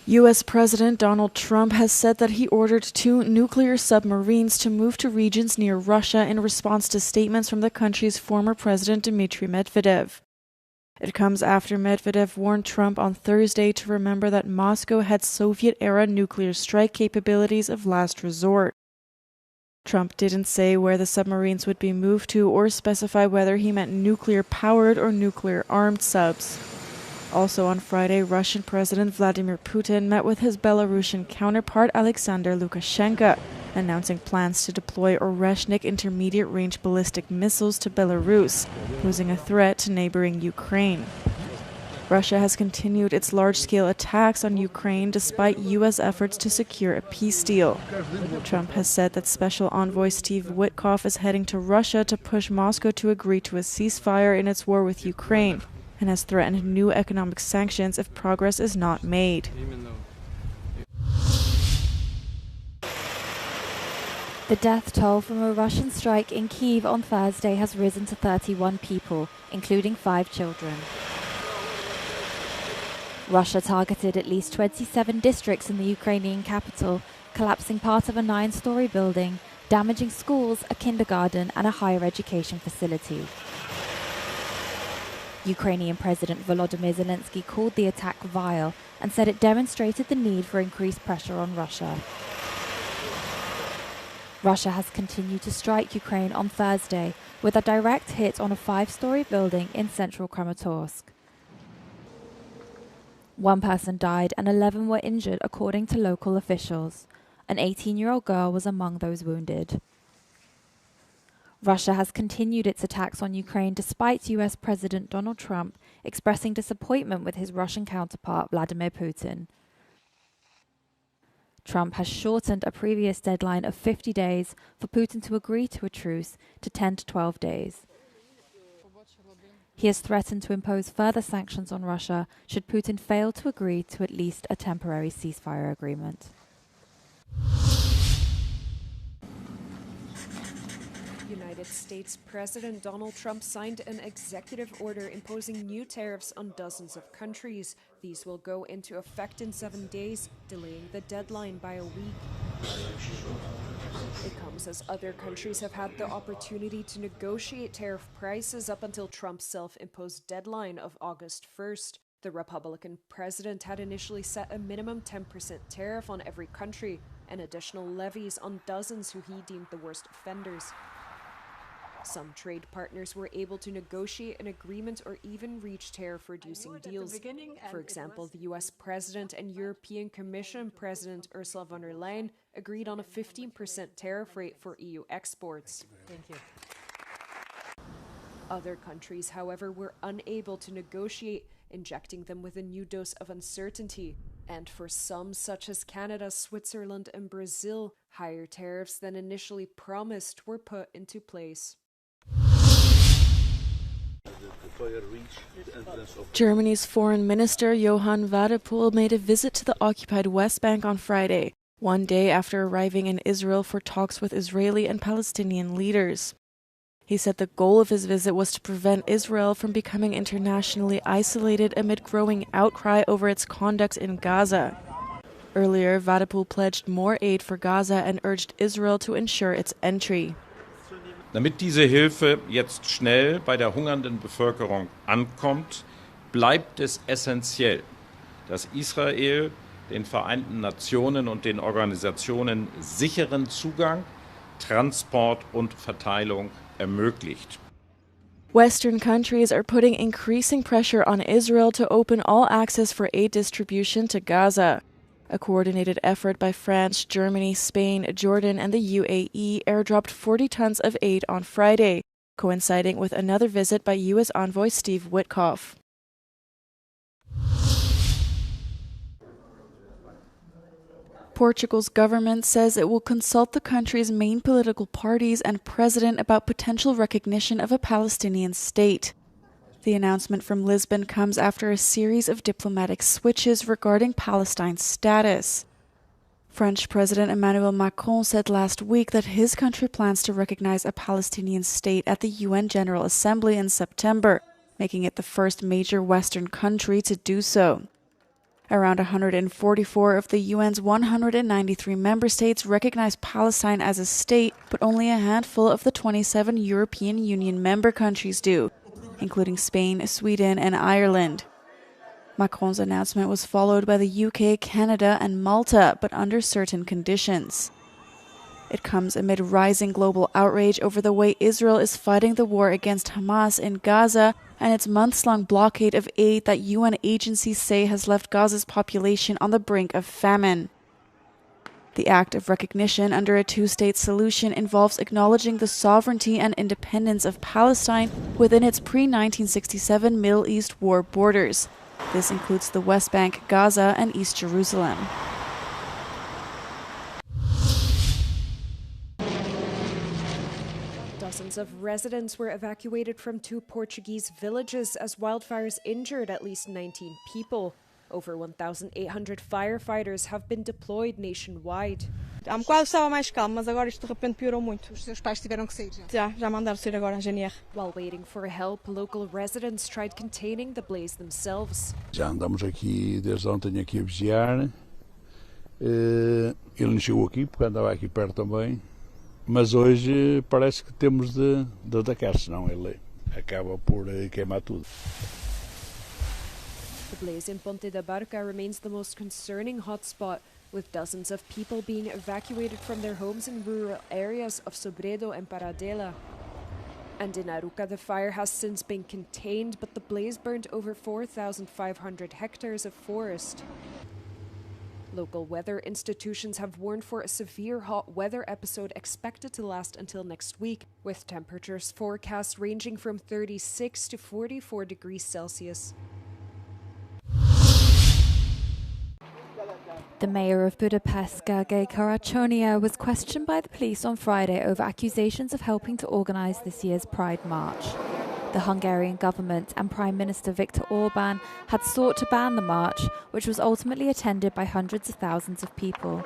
U.S. President Donald Trump has said that he ordered 2 nuclear submarines to move to regions near Russia in response to statements from the country's former president Dmitry Medvedev. It comes after Medvedev warned Trump on Thursday to remember that Moscow had Soviet-era nuclear strike capabilities of last resort. Trump didn't say where the submarines would be moved to or specify whether he meant nuclear-powered or nuclear-armed subs. Also on Friday, Russian President Vladimir Putin met with his Belarusian counterpart Alexander Lukashenko, announcing plans to deploy Oreshnik intermediate-range ballistic missiles to Belarus, posing a threat to neighboring Ukraine. Russia has continued its large-scale attacks on Ukraine despite U.S. efforts to secure a peace deal. Trump has said that Special Envoy Steve Witkoff is heading to Russia to push Moscow to agree to a ceasefire in its war with Ukraine, and has threatened new economic sanctions if progress is not made. The death toll from a Russian strike in Kyiv on Thursday has risen to 31 people, including 5 children. Russia targeted at least 27 districts in the Ukrainian capital, collapsing part of a 9-story building, damaging schools, a kindergarten, and a higher education facility. Ukrainian President Volodymyr Zelensky called the attack vile and said it demonstrated the need for increased pressure on Russia. Russia has continued to strike Ukraine on Thursday with a direct hit on a 5-story building in central Kramatorsk. 1 person died and 11 were injured, according to local officials. An 18-year-old girl was among those wounded. Russia has continued its attacks on Ukraine despite U.S. President Donald Trump expressing disappointment with his Russian counterpart Vladimir Putin. Trump has shortened a previous deadline of 50 days for Putin to agree to a truce to 10 to 12 days. He has threatened to impose further sanctions on Russia should Putin fail to agree to at least a temporary ceasefire agreement. United States President Donald Trump signed an executive order imposing new tariffs on dozens of countries. These will go into effect in 7 days, delaying the deadline by a week. It comes as other countries have had the opportunity to negotiate tariff prices up until Trump's self-imposed deadline of August 1st. The Republican president had initially set a minimum 10% tariff on every country and additional levies on dozens who he deemed the worst offenders. Some trade partners were able to negotiate an agreement or even reach tariff-reducing deals. For example, the U.S. President and European Commission President Ursula von der Leyen agreed on a 15% tariff rate for EU exports. Thank you. Other countries, however, were unable to negotiate, injecting them with a new dose of uncertainty. And for some, such as Canada, Switzerland, and Brazil, higher tariffs than initially promised were put into place. Germany's foreign minister Johann Wadepool made a visit to the occupied West Bank on Friday, 1 day after arriving in Israel for talks with Israeli and Palestinian leaders. He said the goal of his visit was to prevent Israel from becoming internationally isolated amid growing outcry over its conduct in Gaza. Earlier, Wadepool pledged more aid for Gaza and urged Israel to ensure its entry. Damit diese Hilfe jetzt schnell bei der hungernden Bevölkerung ankommt, bleibt es essentiell, dass Israel den Vereinten Nationen und den Organisationen sicheren Zugang, Transport und Verteilung ermöglicht. Western countries are putting increasing pressure on Israel to open all access for aid distribution to Gaza. A coordinated effort by France, Germany, Spain, Jordan, and the UAE airdropped 40 tons of aid on Friday, coinciding with another visit by U.S. envoy Steve Witkoff. Portugal's government says it will consult the country's main political parties and president about potential recognition of a Palestinian state. The announcement from Lisbon comes after a series of diplomatic switches regarding Palestine's status. French President Emmanuel Macron said last week that his country plans to recognize a Palestinian state at the UN General Assembly in September, making it the first major Western country to do so. Around 144 of the UN's 193 member states recognize Palestine as a state, but only a handful of the 27 European Union member countries do, including Spain, Sweden, and Ireland. Macron's announcement was followed by the UK, Canada, and Malta, but under certain conditions. It comes amid rising global outrage over the way Israel is fighting the war against Hamas in Gaza and its months-long blockade of aid that UN agencies say has left Gaza's population on the brink of famine. The act of recognition under a two-state solution involves acknowledging the sovereignty and independence of Palestine within its pre-1967 Middle East war borders. This includes the West Bank, Gaza, and East Jerusalem. Dozens of residents were evacuated from 2 Portuguese villages as wildfires injured at least 19 people. Over 1,800 firefighters have been deployed nationwide. Há bocado estava mais calmo, mas agora isto de repente piorou muito. Os seus pais tiveram que sair já. Já mandaram sair agora a GNR. While waiting for help, local residents tried containing the blaze themselves. Já andamos aqui desde ontem aqui a vigiar. Ele não chegou aqui porque andava aqui perto também. Mas hoje parece que temos de atacar, senão ele acaba por queimar tudo. The blaze in Ponte da Barca remains the most concerning hotspot, with dozens of people being evacuated from their homes in rural areas of Sobredo and Paradela. And in Aruca, the fire has since been contained, but the blaze burned over 4,500 hectares of forest. Local weather institutions have warned for a severe hot weather episode expected to last until next week, with temperatures forecast ranging from 36 to 44 degrees Celsius. The mayor of Budapest, Gergely Karácsony, was questioned by the police on Friday over accusations of helping to organise this year's Pride March. The Hungarian government and Prime Minister Viktor Orbán had sought to ban the march, which was ultimately attended by hundreds of thousands of people.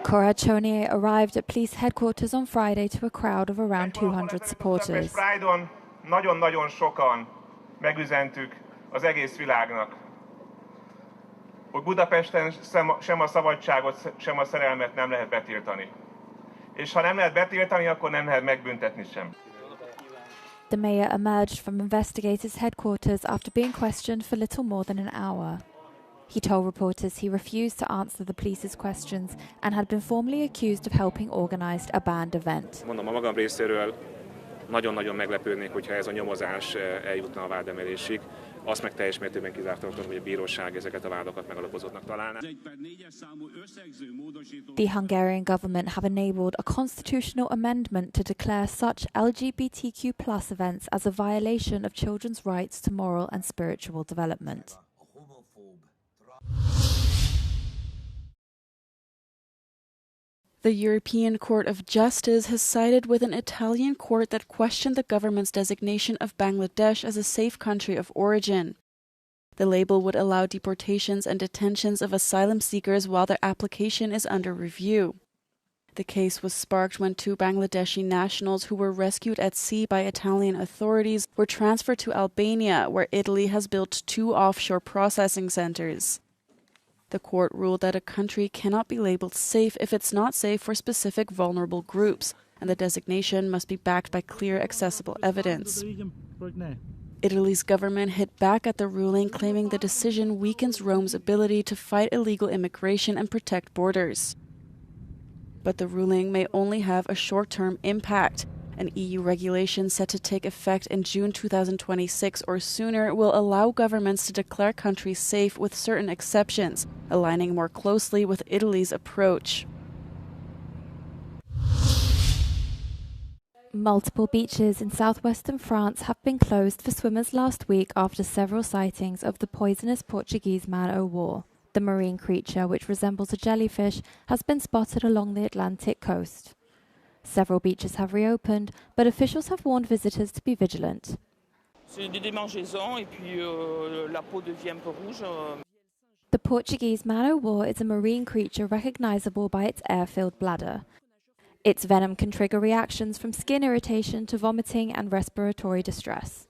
Karácsony arrived at police headquarters on Friday to a crowd of around 200 supporters. Pride-on nagyon-nagyon sokan megüzentük az egész világnak, hogy Budapesten sem a szabadságot, sem a szerelmet nem lehet betiltani. És ha nem lehet betiltani, akkor nem lehet megbüntetni sem. The mayor emerged from investigators' headquarters after being questioned for little more than an hour. He told reporters he refused to answer the police's questions and had been formally accused of helping organise a banned event. Mondom, a magam részéről nagyon-nagyon meglepődnék, hogyha ez a nyomozás eljutna a vádemelésig. Azt meg teljes mértékben kizártam, hogy a bíróság ezeket a vádokat megalapozottnak találná. The Hungarian government have enabled a constitutional amendment to declare such LGBTQ+ events as a violation of children's rights to moral and spiritual development. The European Court of Justice has sided with an Italian court that questioned the government's designation of Bangladesh as a safe country of origin. The label would allow deportations and detentions of asylum seekers while their application is under review. The case was sparked when 2 Bangladeshi nationals who were rescued at sea by Italian authorities were transferred to Albania, where Italy has built 2 offshore processing centers. The court ruled that a country cannot be labeled safe if it's not safe for specific vulnerable groups, and the designation must be backed by clear, accessible evidence. Italy's government hit back at the ruling, claiming the decision weakens Rome's ability to fight illegal immigration and protect borders. But the ruling may only have a short-term impact. An EU regulation set to take effect in June 2026 or sooner will allow governments to declare countries safe with certain exceptions, aligning more closely with Italy's approach. Multiple beaches in southwestern France have been closed for swimmers last week after several sightings of the poisonous Portuguese man-o'-war. The marine creature, which resembles a jellyfish, has been spotted along the Atlantic coast. Several beaches have reopened, but officials have warned visitors to be vigilant. The Portuguese man-o'-war is a marine creature recognizable by its air-filled bladder. Its venom can trigger reactions from skin irritation to vomiting and respiratory distress.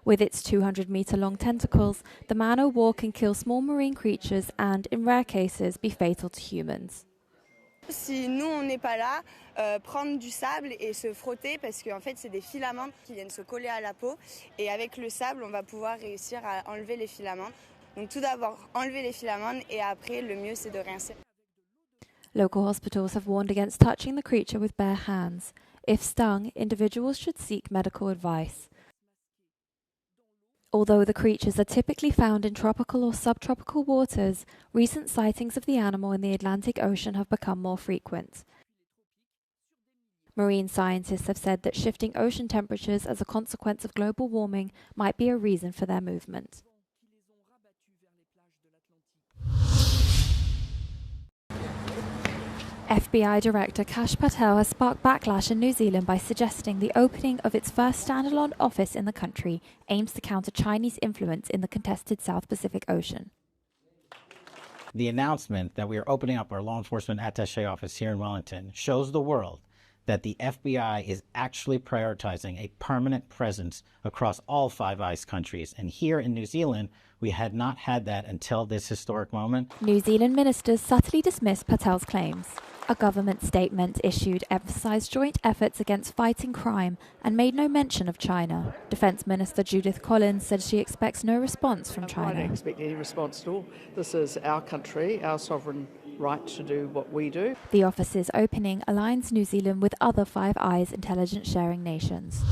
With its 200-metre-long tentacles, the man-o'-war can kill small marine creatures and, in rare cases, be fatal to humans. Si nous on n'est pas là, prendre du sable et se frotter parce qu'en fait c'est des filaments qui viennent se coller à la peau et avec le sable on va pouvoir réussir à enlever les filaments. Donc tout d'abord enlever les filaments et après le mieux c'est de rincer. Local hospitals have warned against touching the creature with bare hands. If stung, individuals should seek medical advice. Although the creatures are typically found in tropical or subtropical waters, recent sightings of the animal in the Atlantic Ocean have become more frequent. Marine scientists have said that shifting ocean temperatures as a consequence of global warming might be a reason for their movement. FBI Director Kash Patel has sparked backlash in New Zealand by suggesting the opening of its first standalone office in the country aims to counter Chinese influence in the contested South Pacific Ocean. The announcement that we are opening up our law enforcement attaché office here in Wellington shows the world that the FBI is actually prioritizing a permanent presence across all Five Eyes countries. And here in New Zealand, we had not had that until this historic moment. New Zealand ministers subtly dismissed Patel's claims. A government statement issued emphasised joint efforts against fighting crime and made no mention of China. Defence Minister Judith Collins said she expects no response from China. I don't expect any response at all. This is our country, our sovereign right to do what we do. The office's opening aligns New Zealand with other Five Eyes intelligence sharing nations.